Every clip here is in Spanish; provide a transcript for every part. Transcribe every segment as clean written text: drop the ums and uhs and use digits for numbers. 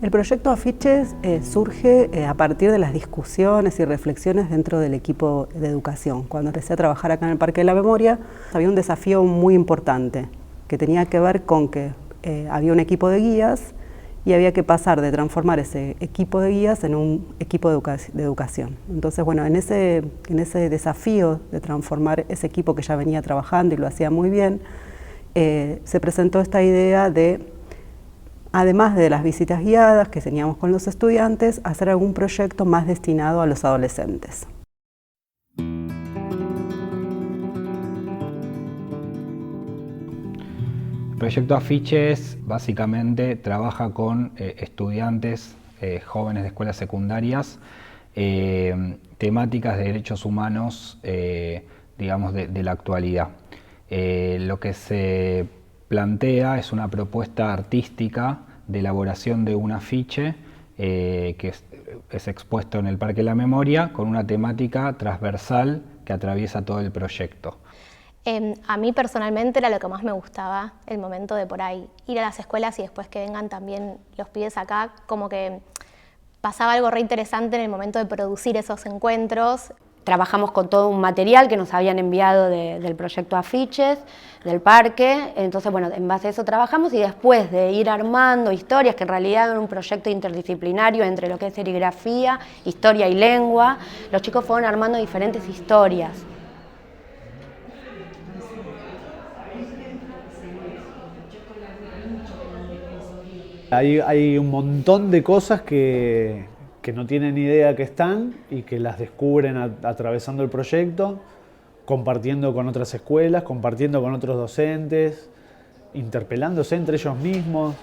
El proyecto Afiches surge a partir de las discusiones y reflexiones dentro del equipo de educación. Cuando empecé a trabajar acá en el Parque de la Memoria, había un desafío muy importante que tenía que ver con que había un equipo de guías y había que pasar de transformar ese equipo de guías en un equipo de educación. Entonces, bueno, en ese desafío de transformar ese equipo que ya venía trabajando y lo hacía muy bien, se presentó esta idea de, además de las visitas guiadas que teníamos con los estudiantes, hacer algún proyecto más destinado a los adolescentes. El proyecto Afiches básicamente trabaja con estudiantes jóvenes de escuelas secundarias, temáticas de derechos humanos, digamos, de la actualidad. Lo que se plantea es una propuesta artística de elaboración de un afiche que es expuesto en el Parque de la Memoria con una temática transversal que atraviesa todo el proyecto. A mí personalmente era lo que más me gustaba, el momento de por ahí ir a las escuelas y después que vengan también los pibes acá, como que pasaba algo re interesante en el momento de producir esos encuentros. Trabajamos con todo un material que nos habían enviado del proyecto Afiches, del parque, entonces bueno, en base a eso trabajamos y después de ir armando historias, que en realidad era un proyecto interdisciplinario entre lo que es serigrafía, historia y lengua, los chicos fueron armando diferentes historias. Hay un montón de cosas que no tienen idea que están y que las descubren atravesando el proyecto, compartiendo con otras escuelas, compartiendo con otros docentes, interpelándose entre ellos mismos.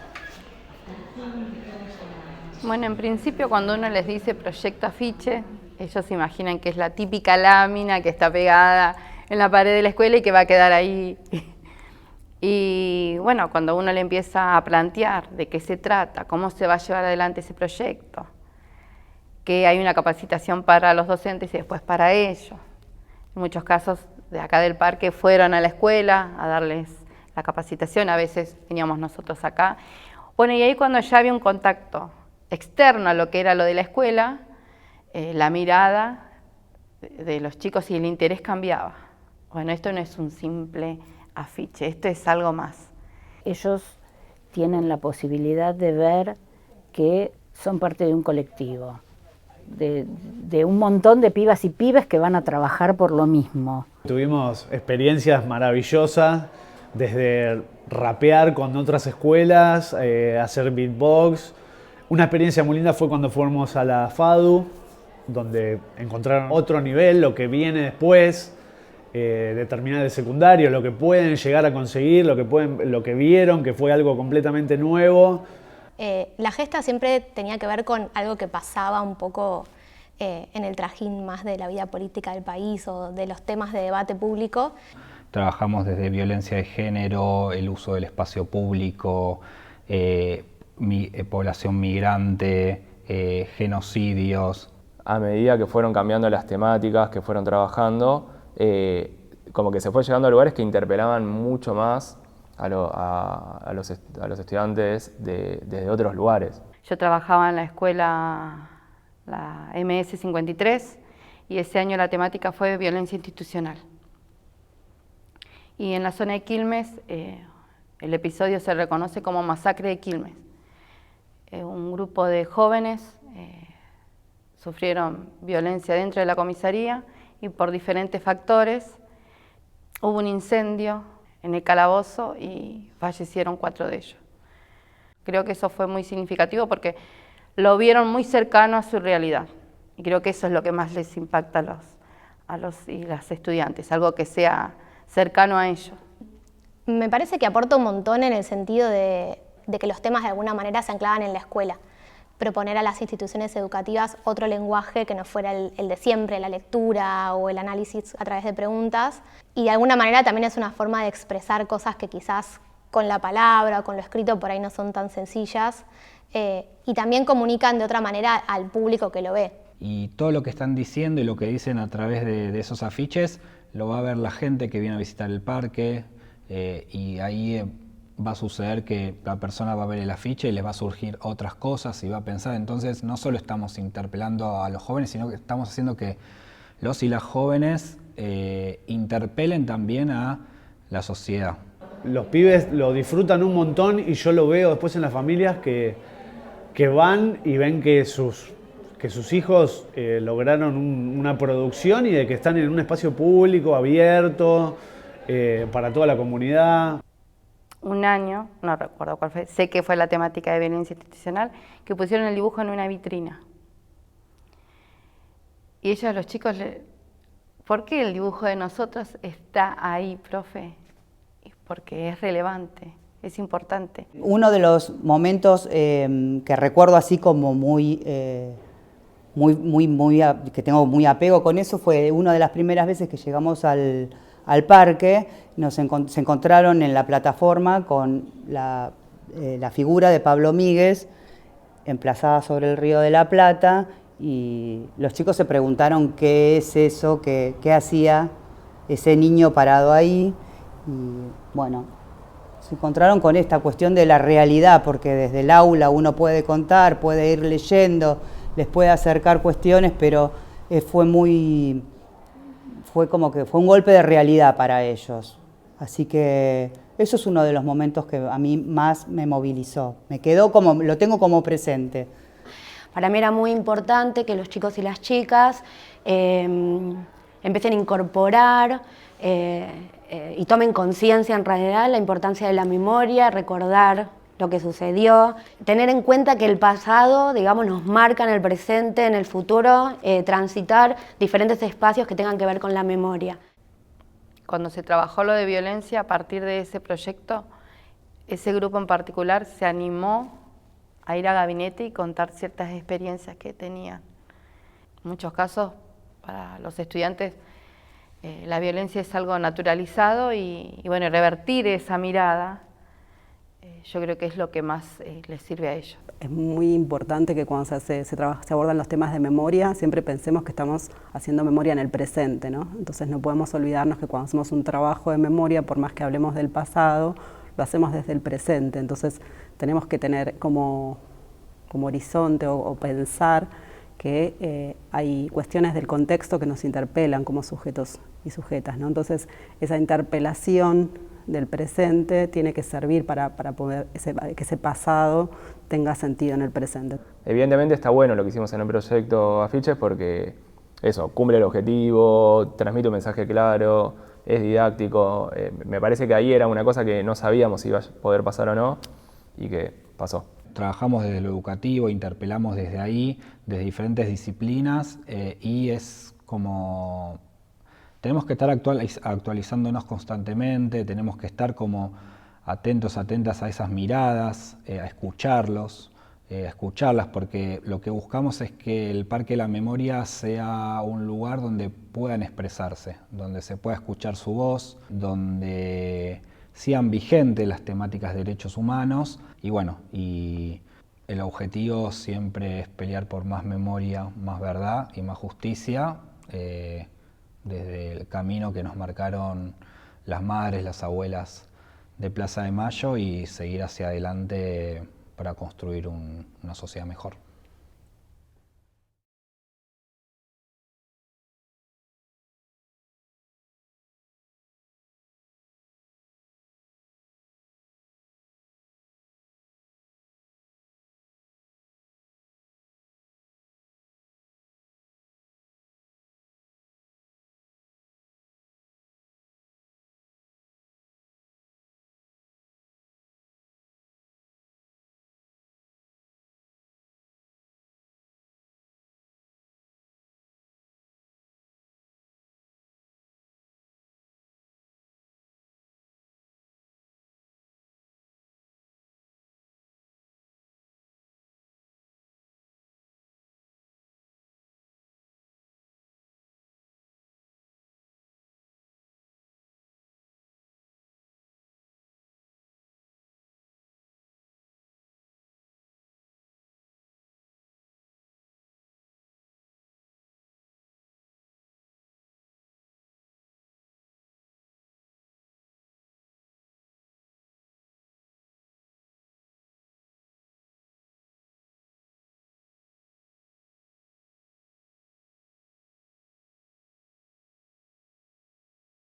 Bueno, en principio cuando uno les dice proyecto afiche, ellos se imaginan que es la típica lámina que está pegada en la pared de la escuela y que va a quedar ahí. Y bueno, cuando uno le empieza a plantear de qué se trata, cómo se va a llevar adelante ese proyecto, que hay una capacitación para los docentes y después para ellos. En muchos casos de acá del parque fueron a la escuela a darles la capacitación, a veces veníamos nosotros acá. Bueno, y ahí cuando ya había un contacto externo a lo que era lo de la escuela, la mirada de los chicos y el interés cambiaba. Bueno, esto no es un simple afiche, esto es algo más. Ellos tienen la posibilidad de ver que son parte de un colectivo, de un montón de pibas y pibes que van a trabajar por lo mismo. Tuvimos experiencias maravillosas, desde rapear con otras escuelas, hacer beatbox. Una experiencia muy linda fue cuando fuimos a la FADU, donde encontraron otro nivel, lo que viene después, de terminar el secundario, lo que pueden llegar a conseguir, lo que vieron, que fue algo completamente nuevo. La gesta siempre tenía que ver con algo que pasaba un poco en el trajín más de la vida política del país o de los temas de debate público. Trabajamos desde violencia de género, el uso del espacio público, población migrante, genocidios. A medida que fueron cambiando las temáticas, que fueron trabajando, como que se fue llegando a lugares que interpelaban mucho más a los estudiantes desde otros lugares. Yo trabajaba en la escuela, la MS 53, y ese año la temática fue violencia institucional. Y en la zona de Quilmes, el episodio se reconoce como Masacre de Quilmes. Un grupo de jóvenes sufrieron violencia dentro de la comisaría y por diferentes factores hubo un incendio en el calabozo y fallecieron 4 de ellos. Creo que eso fue muy significativo porque lo vieron muy cercano a su realidad y creo que eso es lo que más les impacta a los y las estudiantes, algo que sea cercano a ellos. Me parece que aporta un montón en el sentido de que los temas de alguna manera se anclaban en la escuela. Proponer a las instituciones educativas otro lenguaje que no fuera el de siempre, la lectura o el análisis a través de preguntas. Y de alguna manera también es una forma de expresar cosas que quizás con la palabra o con lo escrito por ahí no son tan sencillas. Y también comunican de otra manera al público que lo ve. Y todo lo que están diciendo y lo que dicen a través de esos afiches lo va a ver la gente que viene a visitar el parque y ahí va a suceder que la persona va a ver el afiche y les va a surgir otras cosas y va a pensar. Entonces no solo estamos interpelando a los jóvenes, sino que estamos haciendo que los y las jóvenes interpelen también a la sociedad. Los pibes lo disfrutan un montón y yo lo veo después en las familias que van y ven que sus hijos lograron una producción y de que están en un espacio público, abierto, para toda la comunidad. Un año, no recuerdo cuál fue, sé que fue la temática de violencia institucional, que pusieron el dibujo en una vitrina. Y ellos, los chicos, ¿por qué el dibujo de nosotros está ahí, profe? Porque es relevante, es importante. Uno de los momentos que recuerdo así como que tengo muy apego con eso fue una de las primeras veces que llegamos al parque, se encontraron en la plataforma con la figura de Pablo Míguez emplazada sobre el Río de la Plata y los chicos se preguntaron qué es eso, qué hacía ese niño parado ahí y bueno, se encontraron con esta cuestión de la realidad porque desde el aula uno puede contar, puede ir leyendo, les puede acercar cuestiones, pero fue como que fue un golpe de realidad para ellos. Así que eso es uno de los momentos que a mí más me movilizó. Lo tengo como presente. Para mí era muy importante que los chicos y las chicas empiecen a incorporar y tomen conciencia en realidad la importancia de la memoria, recordar lo que sucedió, tener en cuenta que el pasado, digamos, nos marca en el presente, en el futuro, transitar diferentes espacios que tengan que ver con la memoria. Cuando se trabajó lo de violencia, a partir de ese proyecto, ese grupo en particular se animó a ir a gabinete y contar ciertas experiencias que tenían. En muchos casos, para los estudiantes, la violencia es algo naturalizado y bueno, revertir esa mirada yo creo que es lo que más les sirve a ellos. Es muy importante que cuando se abordan los temas de memoria, siempre pensemos que estamos haciendo memoria en el presente, ¿no? Entonces no podemos olvidarnos que cuando hacemos un trabajo de memoria, por más que hablemos del pasado, lo hacemos desde el presente. Entonces tenemos que tener como horizonte o pensar que hay cuestiones del contexto que nos interpelan como sujetos y sujetas, ¿no? Entonces esa interpelación del presente tiene que servir para poder que ese pasado tenga sentido en el presente. Evidentemente está bueno lo que hicimos en el proyecto Afiches porque eso, cumple el objetivo, transmite un mensaje claro, es didáctico. Me parece que ahí era una cosa que no sabíamos si iba a poder pasar o no y que pasó. Trabajamos desde lo educativo, interpelamos desde ahí, desde diferentes disciplinas y es como... Tenemos que estar actualizándonos constantemente, tenemos que estar como atentos, atentas a esas miradas, a escucharlas, porque lo que buscamos es que el Parque de la Memoria sea un lugar donde puedan expresarse, donde se pueda escuchar su voz, donde sigan vigentes las temáticas de derechos humanos y bueno, y el objetivo siempre es pelear por más memoria, más verdad y más justicia. Desde el camino que nos marcaron las madres, las abuelas de Plaza de Mayo y seguir hacia adelante para construir una sociedad mejor.